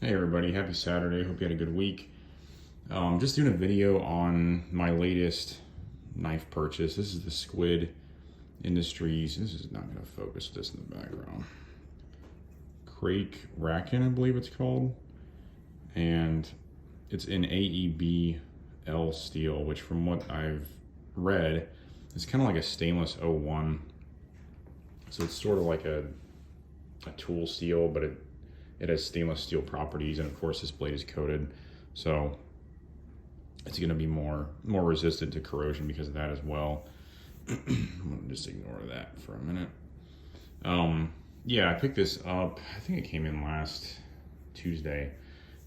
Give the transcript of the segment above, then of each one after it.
Hey everybody, happy Saturday. Hope you had a good week. Just doing a video on my latest knife purchase. This is the Squid Industries. This is not going to focus this in the background. Krake Raken, I believe it's called. And it's in AEBL steel, which from what I've read, is kind of like a stainless 01. So it's sort of like a tool steel, but it has stainless steel properties, and of course this blade is coated, so it's going to be more resistant to corrosion because of that as well. I'm going to just ignore that for a minute. Yeah, I picked this up, I think it came in last Tuesday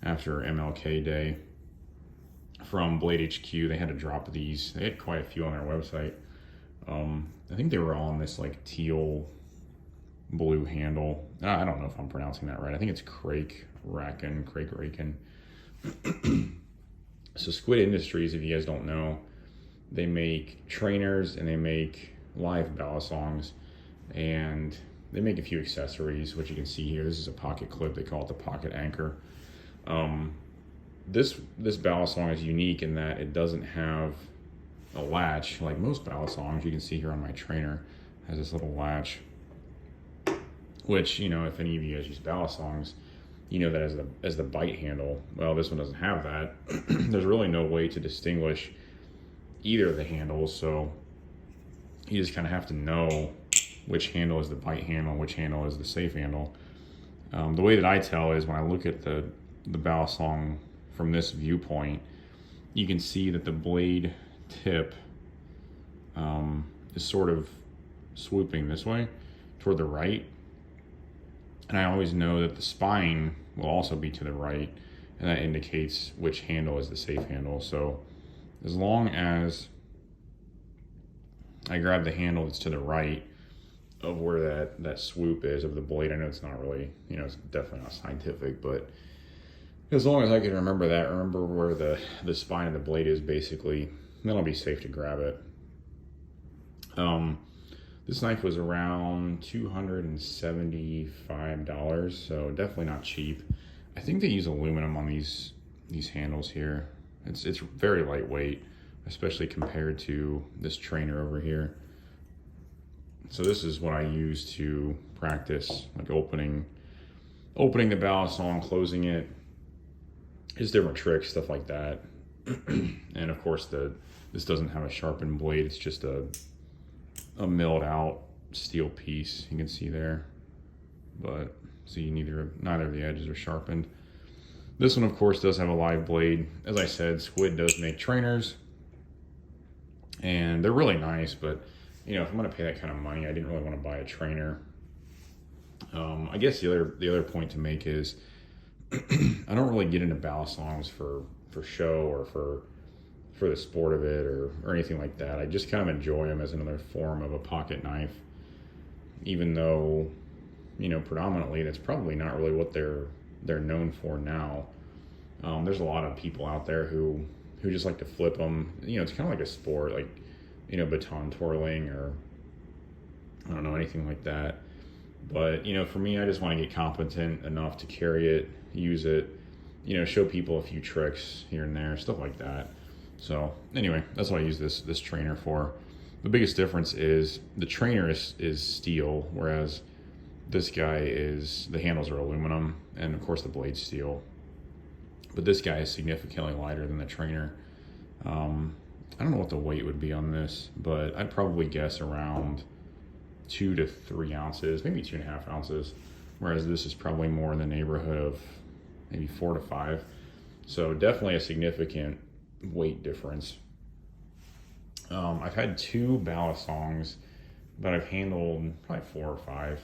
after MLK Day from Blade HQ. They had a drop of these. They had quite a few on their website. I think they were all on this like teal blue handle. I don't know if I'm pronouncing that right. I think it's Krake Raken. So Squid Industries, if you guys don't know, they make trainers and they make live balisongs, and they make a few accessories, which you can see here. This is a pocket clip. They call it the pocket anchor. This balisong is unique in that it doesn't have a latch like most balisongs. You can see here on my trainer has this little latch, which, you know, if any of you guys use balisongs, you know that as the bite handle. Well, this one doesn't have that. There's really no way to distinguish either of the handles, so you just kind of have to know which handle is the bite handle and which handle is the safe handle. The way that I tell is when I look at the balisong from this viewpoint, you can see that the blade tip is sort of swooping this way toward the right. And I always know that the spine will also be to the right, and that indicates which handle is the safe handle. So as long as I grab the handle that's to the right of where that swoop is of the blade, I know it's not really, you know, it's definitely not scientific, but as long as I can remember where the spine of the blade is basically, then I'll be safe to grab it. This knife was around $275, so definitely not cheap. I think they use aluminum on these handles here. It's very lightweight, especially compared to this trainer over here. So this is what I use to practice, like opening the balisong, closing it, just different tricks, stuff like that. And of course this doesn't have a sharpened blade, it's just a milled out steel piece, you can see there, but see neither of the edges are sharpened. This one of course does have a live blade. As I said, Squid does make trainers and they're really nice, but you know, if I'm going to pay that kind of money, I didn't really want to buy a trainer. I guess the other point to make is I don't really get into balisongs for show or for the sport of it or anything like that. I just kind of enjoy them as another form of a pocket knife, even though, you know, predominantly that's probably not really what they're known for now. There's a lot of people out there who just like to flip them. You know, it's kind of like a sport, like, you know, baton twirling or I don't know, anything like that. But, you know, for me, I just want to get competent enough to carry it, use it, you know, show people a few tricks here and there, stuff like that. So anyway, that's what I use this trainer for. The biggest difference is the trainer is steel, whereas this guy the handles are aluminum, and of course the blade's steel. But this guy is significantly lighter than the trainer. I don't know what the weight would be on this, but I'd probably guess around 2 to 3 ounces, maybe 2.5 ounces, whereas this is probably more in the neighborhood of maybe 4 to 5. So definitely a significant weight difference. I've had 2 balisongs, but I've handled probably 4 or 5.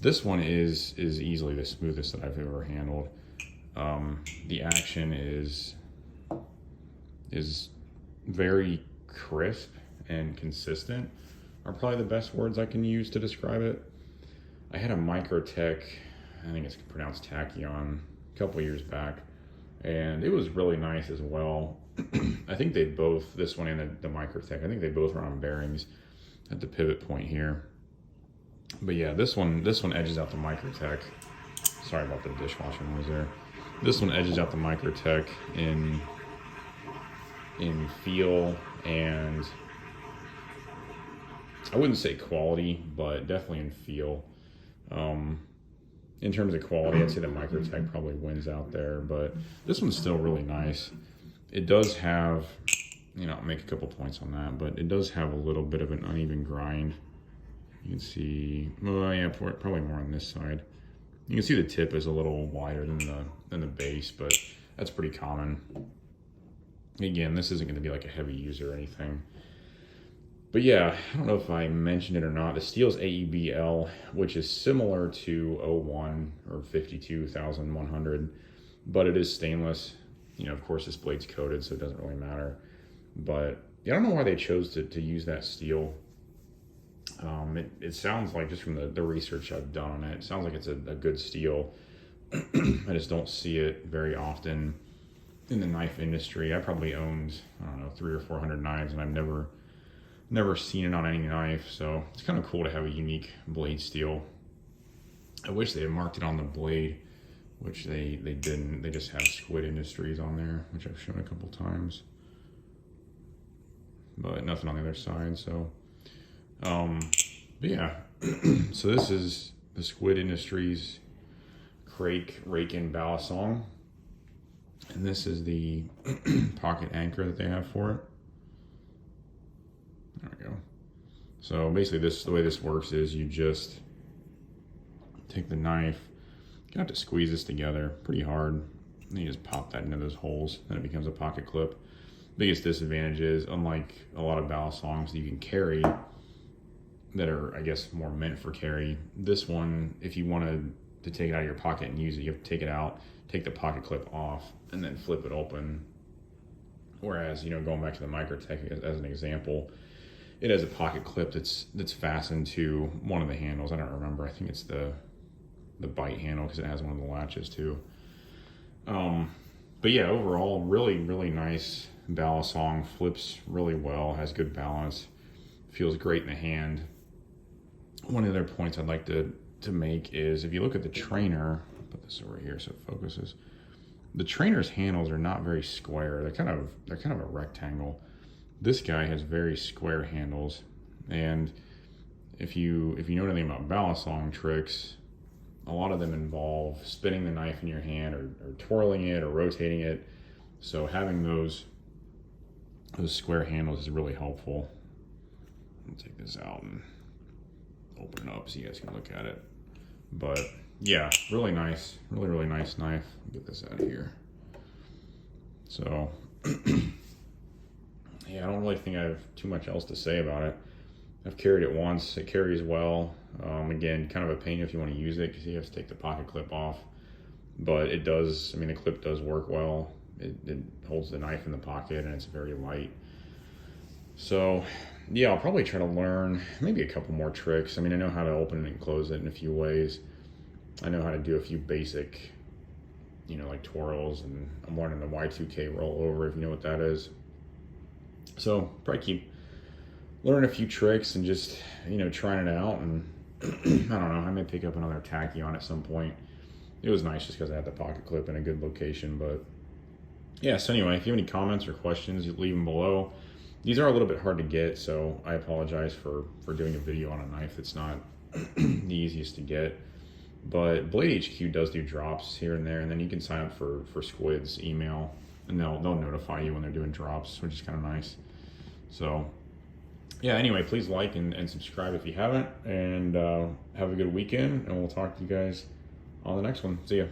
This one is easily the smoothest that I've ever handled. The action is very crisp and consistent, are probably the best words I can use to describe it. I had a Microtech, I think it's pronounced Tachyon, a couple years back, and it was really nice as well. I think they both, this one and the Microtech, I think they both run on bearings at the pivot point here. But yeah, this one edges out the Microtech. Sorry about the dishwasher noise there. This one edges out the Microtech in feel, and I wouldn't say quality, but definitely in feel. In terms of quality, I'd say the Microtech probably wins out there, but this one's still really nice. It does have, I'll make a couple points on that, but it does have a little bit of an uneven grind. You can see, well, yeah, probably more on this side. You can see the tip is a little wider than the base, but that's pretty common. Again, this isn't going to be like a heavy user or anything. But yeah, I don't know if I mentioned it or not. The steel's AEBL, which is similar to 01 or 52,100, but it is stainless. Of course, this blade's coated, so it doesn't really matter. But yeah, I don't know why they chose to use that steel. It sounds like, just from the research I've done on it, it sounds like it's a good steel. I just don't see it very often in the knife industry. I probably owned, I don't know, 300 or 400 knives, and I've never seen it on any knife. So it's kind of cool to have a unique blade steel. I wish they had marked it on the blade, which they didn't. They just have Squid Industries on there, which I've shown a couple times, but nothing on the other side. So but yeah, so this is the Squid Industries Krake Raken Balisong, and this is the pocket anchor that they have for it. There we go. So basically, the way this works is you just take the knife. You have to squeeze this together pretty hard, and you just pop that into those holes, and it becomes a pocket clip. Biggest disadvantage is, unlike a lot of balisongs that you can carry, that are, I guess, more meant for carry, this one, if you wanted to take it out of your pocket and use it, you have to take it out, take the pocket clip off, and then flip it open. Whereas, going back to the Microtech as an example, it has a pocket clip that's fastened to one of the handles. I don't remember. I think it's the bite handle, because it has one of the latches too. But yeah, overall, really, really nice balisong. Flips really well, has good balance, feels great in the hand. One of the other points I'd like to make is, if you look at the trainer, I'll put this over here so it focuses. The trainer's handles are not very square. They're kind of a rectangle. This guy has very square handles, and if you know anything about balisong tricks, a lot of them involve spinning the knife in your hand, or twirling it, or rotating it. So having those square handles is really helpful. Let me take this out and open it up so you guys can look at it. But yeah, really nice, really nice knife. Get this out of here. So yeah, I don't really think I have too much else to say about it. I've carried it once. It carries well. Again, kind of a pain if you want to use it, because you have to take the pocket clip off. But it does, the clip does work well. It holds the knife in the pocket, and it's very light. So yeah, I'll probably try to learn maybe a couple more tricks. I know how to open it and close it in a few ways. I know how to do a few basic, like twirls, and I'm learning the Y2K rollover, if you know what that is. So probably keep learning a few tricks and just, trying it out. And I don't know, I may pick up another tachyon at some point. It was nice just because I had the pocket clip in a good location. But yeah, so anyway, if you have any comments or questions, you leave them below. These are a little bit hard to get, so I apologize for doing a video on a knife that's not the easiest to get. But Blade HQ does do drops here and there, and then you can sign up for Squid's email, and they'll notify you when they're doing drops, which is kind of nice. So yeah, anyway, please like and subscribe if you haven't, and have a good weekend, and we'll talk to you guys on the next one. See ya.